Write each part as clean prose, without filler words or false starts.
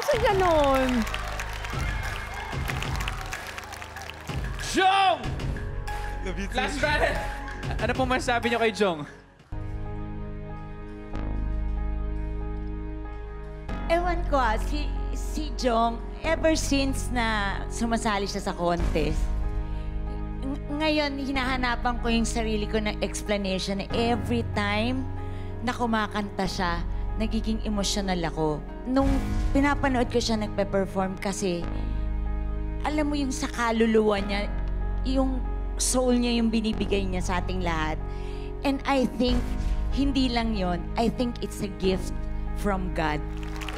Sa ganon. Jong! Last battle. Ano po masasabi niyo kay Jong? Ewan ko si Jong, ever since na sumasali siya sa contest, ngayon, hinahanapan ko yung sarili ko ng explanation. Every time na kumakanta siya, nagiging emotional ako. Nung pinapanood ko siya nagpe-perform kasi, alam mo yung sa kaluluwa niya, yung soul niya yung binibigay niya sa ating lahat. And I think, hindi lang yon. I think it's a gift from God.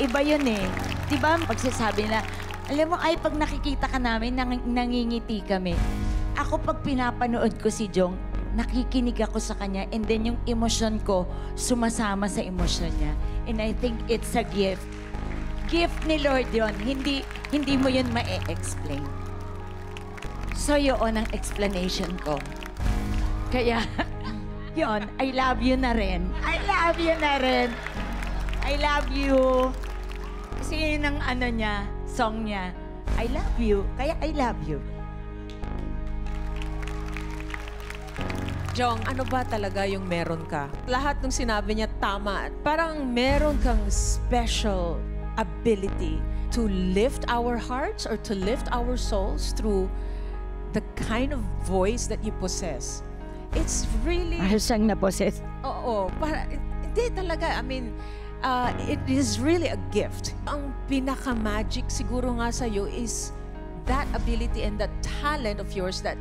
Iba yun eh. Diba, pagsasabi nila, alam mo, ay pag nakikita ka namin, nangingiti kami. Ako pag pinapanood ko si Jong, nakikinig ako sa kanya and then yung emosyon ko sumasama sa emosyon niya. And I think it's a gift. Gift ni Lord yon. Hindi mo yun ma-explain. So yun ang explanation ko. Kaya, yon, I love you na rin. I love you na rin. I love you. Kasi yun ang ano niya, song niya. I love you. Kaya I love you. Jong, ano ba talaga yung meron ka? Lahat ng sinabi niya tama. Parang meron kang special ability to lift our hearts or to lift our souls through the kind of voice that you possess. It's really... Mahal siyang na-possess. Oo. Hindi talaga. I mean, it is really a gift. Ang pinaka-magic siguro nga sa'yo is that ability and that talent of yours that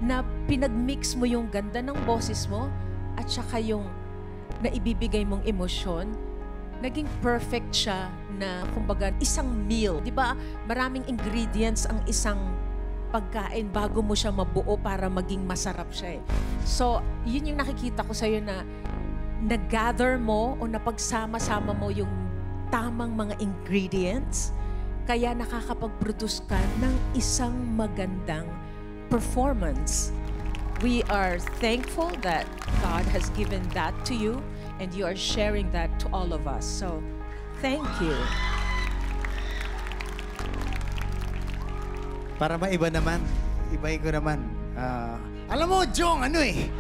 na pinagmix mo yung ganda ng boses mo at saka yung naibibigay mong emosyon, naging perfect siya na, kumbaga, isang meal. Di ba? Maraming ingredients ang isang pagkain bago mo siya mabuo para maging masarap siya eh. So, yun yung nakikita ko sa'yo na nag-gather mo o napagsama-sama mo yung tamang mga ingredients, kaya nakakapag-produce ka ng isang magandang performance. We are thankful that God has given that to you and you are sharing that to all of us. So, thank you. Para maiba naman, ibahin ko naman. Alam mo, Jong, ano eh?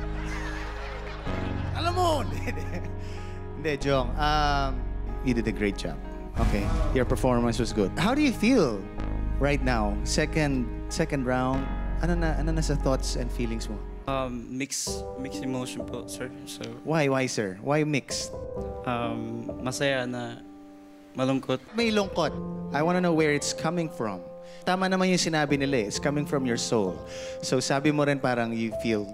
Alam mo! Hindi, Jong. You did a great job. Okay, your performance was good. How do you feel right now? Second round. Ano na sa thoughts and feelings mo? Mixed emotion po, sir. So, Why, sir? Why mixed? masaya na malungkot. May lungkot. I wanna know where it's coming from. Tama naman yung sinabi nila eh. It's coming from your soul. So sabi mo rin parang you feel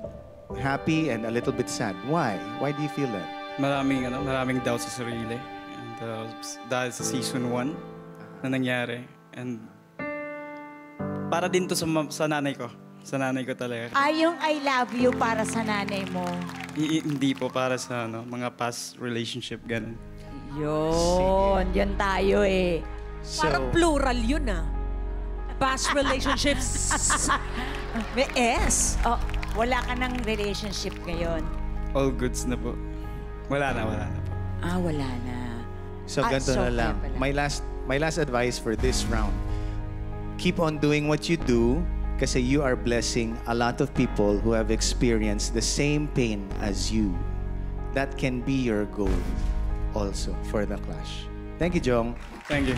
happy and a little bit sad. Why? Why do you feel that? Maraming doubt sa sarili. And dahil sa season 1 na nangyari. And para din to sa nanay ko. Sa nanay ko talaga. Yung I love you para sa nanay mo. Hindi po para sa mga past relationship, ganun. Yun tayo eh. So, Parang plural yun ah. Past relationships. May S. Oh, wala ka ng relationship ngayon. All goods na po. Wala na po. Wala na. so ganito na lang. pala. My last advice for this round. Keep on doing what you do kasi you are blessing a lot of people who have experienced the same pain as you. That can be your goal also for the Clash. Thank you, Jong. Thank you.